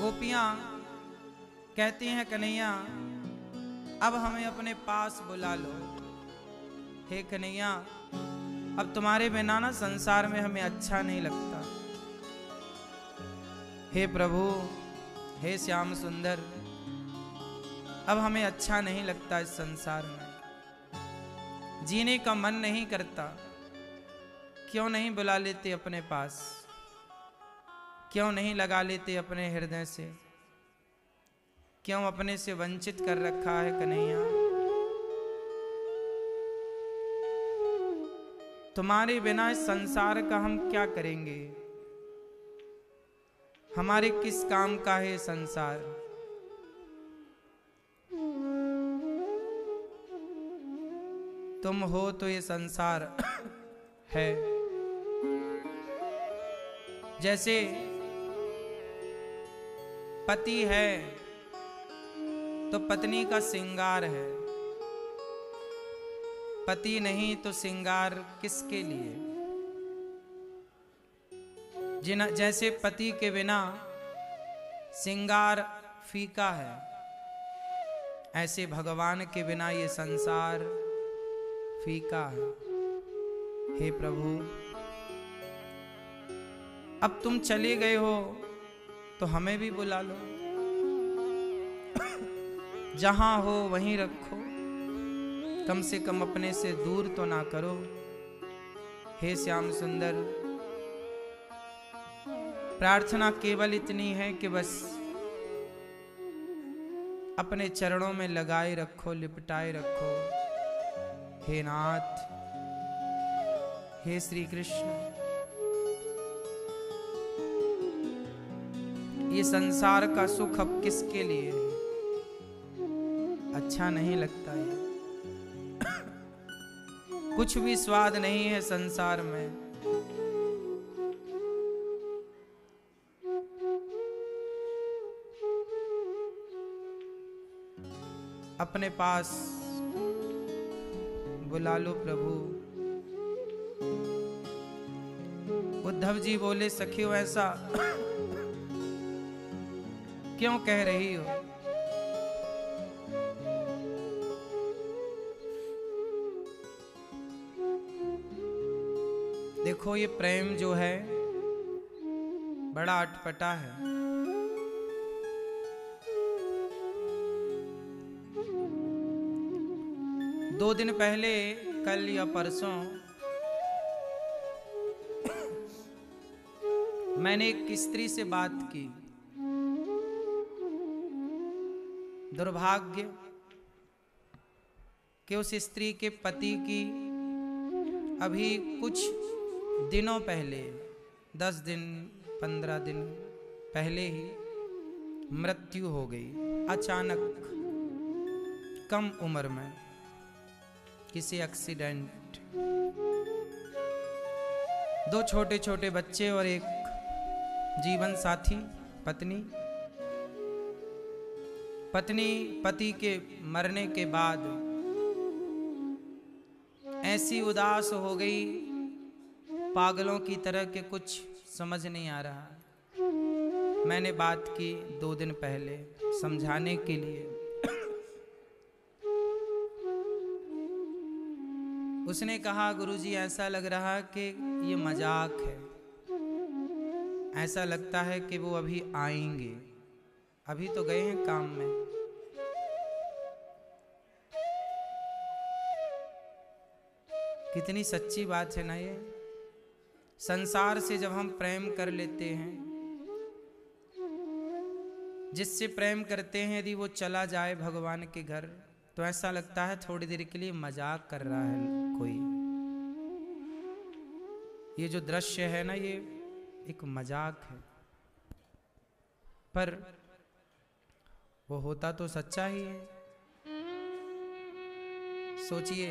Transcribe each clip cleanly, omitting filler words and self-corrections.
गोपियां कहती हैं कन्हैया अब हमें अपने पास बुला लो। हे कन्हैया अब तुम्हारे बिना ना संसार में हमें अच्छा नहीं लगता। हे प्रभु, हे श्याम सुंदर, अब हमें अच्छा नहीं लगता इस संसार में, जीने का मन नहीं करता। क्यों नहीं बुला लेते अपने पास, क्यों नहीं लगा लेते अपने हृदय से, क्यों अपने से वंचित कर रखा है कन्हैया। तुम्हारे बिना इस संसार का हम क्या करेंगे, हमारे किस काम का है संसार। तुम हो तो ये संसार है। जैसे पति है तो पत्नी का श्रृंगार है, पति नहीं तो श्रृंगार किसके लिए। जैसे पति के बिना श्रृंगार फीका है, ऐसे भगवान के बिना ये संसार फीका है। हे प्रभु, अब तुम चले गए हो तो हमें भी बुला लो, जहां हो वहीं रखो, कम से कम अपने से दूर तो ना करो। हे श्याम सुंदर, प्रार्थना केवल इतनी है कि बस अपने चरणों में लगाए रखो, लिपटाए रखो। हे नाथ, हे श्री कृष्ण, ये संसार का सुख अब किसके लिए है, अच्छा नहीं लगता है। कुछ भी स्वाद नहीं है संसार में। अपने पास बुला लो प्रभु। उद्धव जी बोले सखियो ऐसा क्यों कह रही हो। देखो ये प्रेम जो है बड़ा अटपटा है। दो दिन पहले, कल या परसों, मैंने एक स्त्री से बात की। दुर्भाग्य कि उस स्त्री के पति की अभी कुछ दिनों पहले, 10 दिन 15 दिन पहले ही मृत्यु हो गई। अचानक, कम उम्र में, किसी एक्सीडेंट। 2 छोटे छोटे बच्चे और एक जीवन साथी पत्नी। पत्नी पति के मरने के बाद ऐसी उदास हो गई, पागलों की तरह के कुछ समझ नहीं आ रहा। मैंने बात की 2 दिन पहले समझाने के लिए। उसने कहा गुरुजी ऐसा लग रहा कि ये मजाक है, ऐसा लगता है कि वो अभी आएंगे, अभी तो गए हैं काम में। कितनी सच्ची बात है ना ये। संसार से जब हम प्रेम कर लेते हैं, जिससे प्रेम करते हैं, यदि वो चला जाए भगवान के घर, तो ऐसा लगता है थोड़ी देर के लिए मजाक कर रहा है कोई। ये जो दृश्य है ना, ये एक मजाक है, पर वो होता तो सच्चा ही है। सोचिए,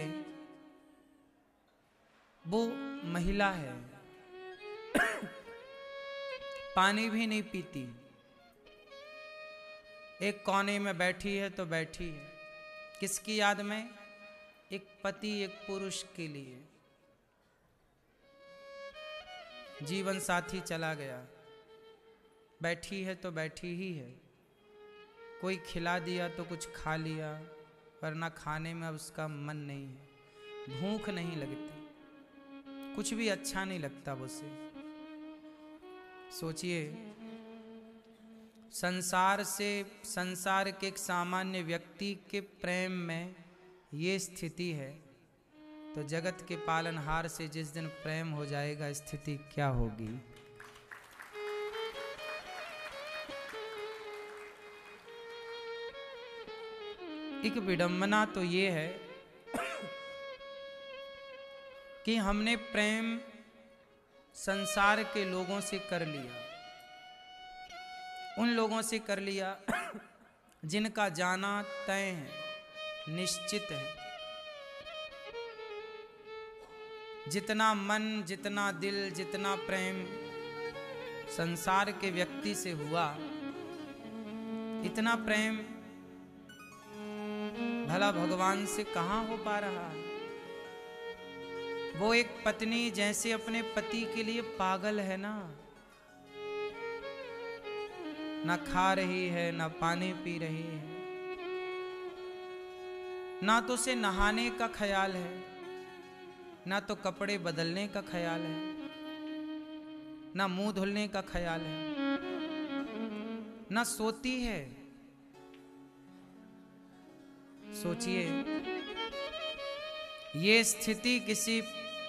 वो महिला है, पानी भी नहीं पीती, एक कोने में बैठी है तो बैठी है। किसकी याद में? एक पति, एक पुरुष के लिए। जीवन साथी चला गया, बैठी है तो बैठी ही है, कोई खिला दिया तो कुछ खा लिया, वरना खाने में अब उसका मन नहीं है, भूख नहीं लगती, कुछ भी अच्छा नहीं लगता उसे। सोचिए, संसार के एक सामान्य व्यक्ति के प्रेम में ये स्थिति है, तो जगत के पालनहार से जिस दिन प्रेम हो जाएगा स्थिति क्या होगी। एक विडंबना तो ये है कि हमने प्रेम संसार के लोगों से कर लिया, उन लोगों से कर लिया जिनका जाना तय है, निश्चित है। जितना मन, जितना दिल, जितना प्रेम संसार के व्यक्ति से हुआ, इतना प्रेम भला भगवान से कहाँ हो पा रहा है। वो एक पत्नी जैसे अपने पति के लिए पागल है ना खा रही है, ना पानी पी रही है, ना तो उसे नहाने का ख्याल है, ना तो कपड़े बदलने का ख्याल है, ना मुंह धुलने का ख्याल है, ना सोती है। सोचिए, ये स्थिति किसी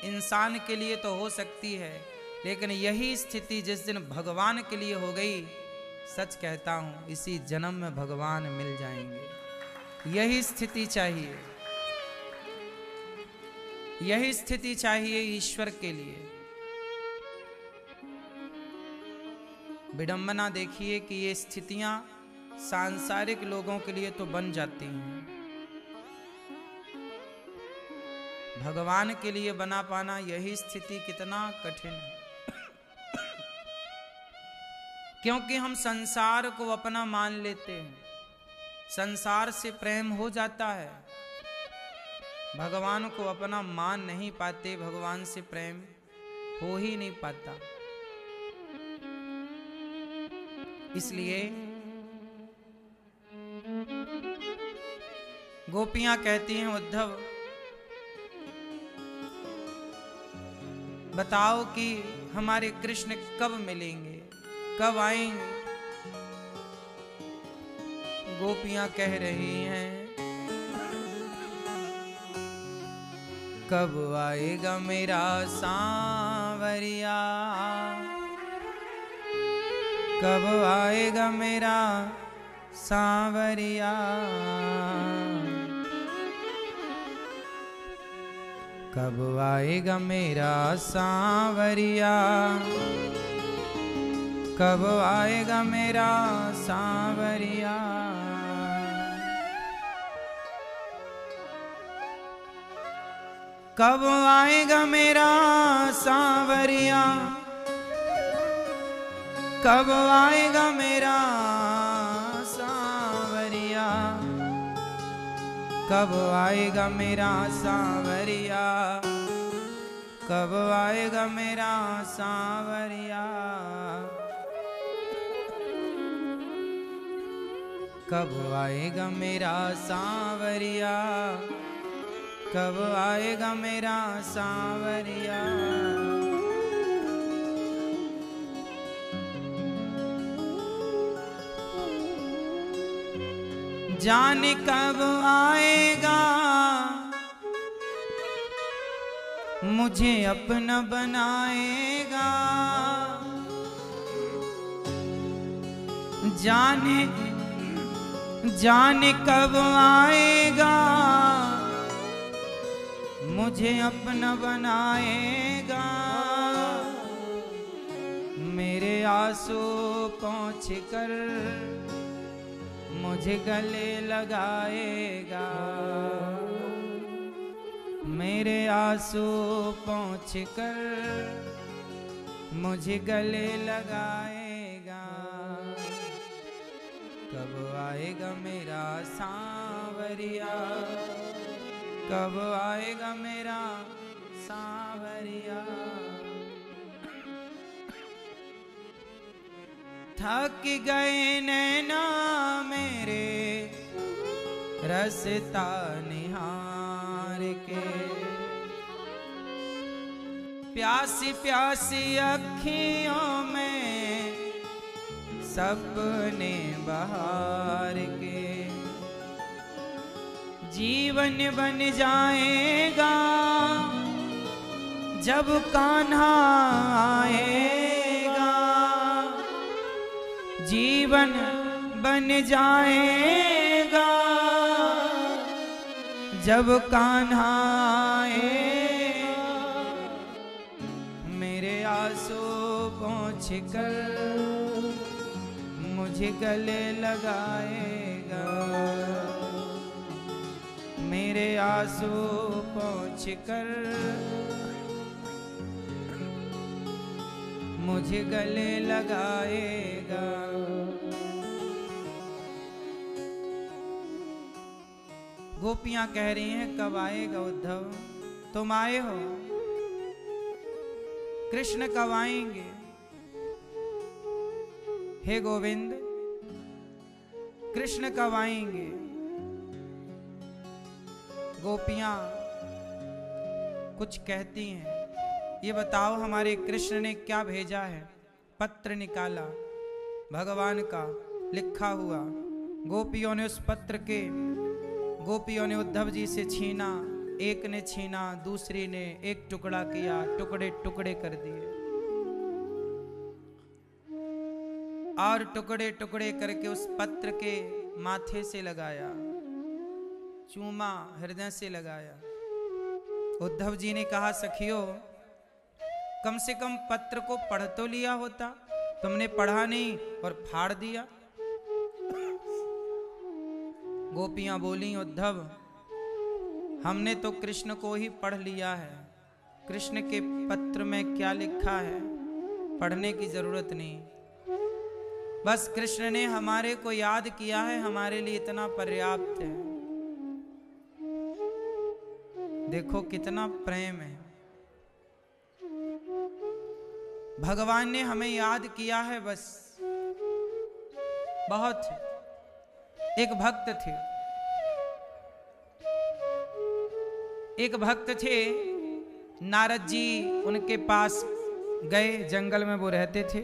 इंसान के लिए तो हो सकती है, लेकिन यही स्थिति जिस दिन भगवान के लिए हो गई, सच कहता हूं इसी जन्म में भगवान मिल जाएंगे। यही स्थिति चाहिए, यही स्थिति चाहिए ईश्वर के लिए। विडंबना देखिए कि ये स्थितियां सांसारिक लोगों के लिए तो बन जाती हैं, भगवान के लिए बना पाना यही स्थिति कितना कठिन है। क्योंकि हम संसार को अपना मान लेते हैं, संसार से प्रेम हो जाता है, भगवान को अपना मान नहीं पाते, भगवान से प्रेम हो ही नहीं पाता। इसलिए गोपियां कहती हैं, उद्धव बताओ कि हमारे कृष्ण कब मिलेंगे, कब आएंगे। गोपियां कह रही हैं, कब आएगा मेरा सांवरिया, कब आएगा मेरा सांवरिया, कब आएगा मेरा सांवरिया, कब आएगा मेरा सांवरिया। कब आएगा मेरा सांवरिया, कब आएगा मेरा सांवरिया, कब आएगा मेरा सांवरिया, कब आएगा मेरा सांवरिया, कब आएगा मेरा सांवरिया, कब आएगा मेरा सांवरिया। जाने कब आएगा मुझे अपना बनाएगा, जाने कब आएगा मुझे अपना बनाएगा, मेरे आंसू पोंछ कर मुझे गले लगाएगा, मेरे आंसू पोंछ कर मुझे गले लगाएगा। कब आएगा मेरा सांवरिया, कब आएगा मेरा सांवरिया। थक गए नैना मेरे रसता निहार के, प्यासी प्यासी अखियों में सपने बहार के। जीवन बन जाएगा जब कान्हा आएगा, जीवन बन जाएगा जब कान्हा आएगा। मेरे आंसू पोंछ कर मुझे गले लगाएगा, मेरे आंसू पोंछ कर मुझे गले लगाएगा। गोपियां कह रही हैं कब आएगा उद्धव, तुम आए हो, कृष्ण कब आएंगे? हे गोविंद कृष्ण कब आएंगे? गोपियां कुछ कहती हैं, ये बताओ हमारे कृष्ण ने क्या भेजा है? पत्र निकाला भगवान का लिखा हुआ, गोपियों ने उस पत्र के, गोपियों ने उद्धव जी से छीना, एक ने छीना, दूसरी ने एक टुकड़ा किया, टुकड़े टुकड़े कर दिए और टुकड़े टुकड़े करके उस पत्र के माथे से लगाया, चूमा, हृदय से लगाया। उद्धव जी ने कहा सखियों कम से कम पत्र को पढ़ तो लिया होता, तुमने पढ़ा नहीं और फाड़ दिया। गोपियां बोली उद्धव हमने तो कृष्ण को ही पढ़ लिया है, कृष्ण के पत्र में क्या लिखा है पढ़ने की जरूरत नहीं, बस कृष्ण ने हमारे को याद किया है, हमारे लिए इतना पर्याप्त है। देखो कितना प्रेम है, भगवान ने हमें याद किया है बस, बहुत। एक भक्त थे, नारद जी उनके पास गए, जंगल में वो रहते थे।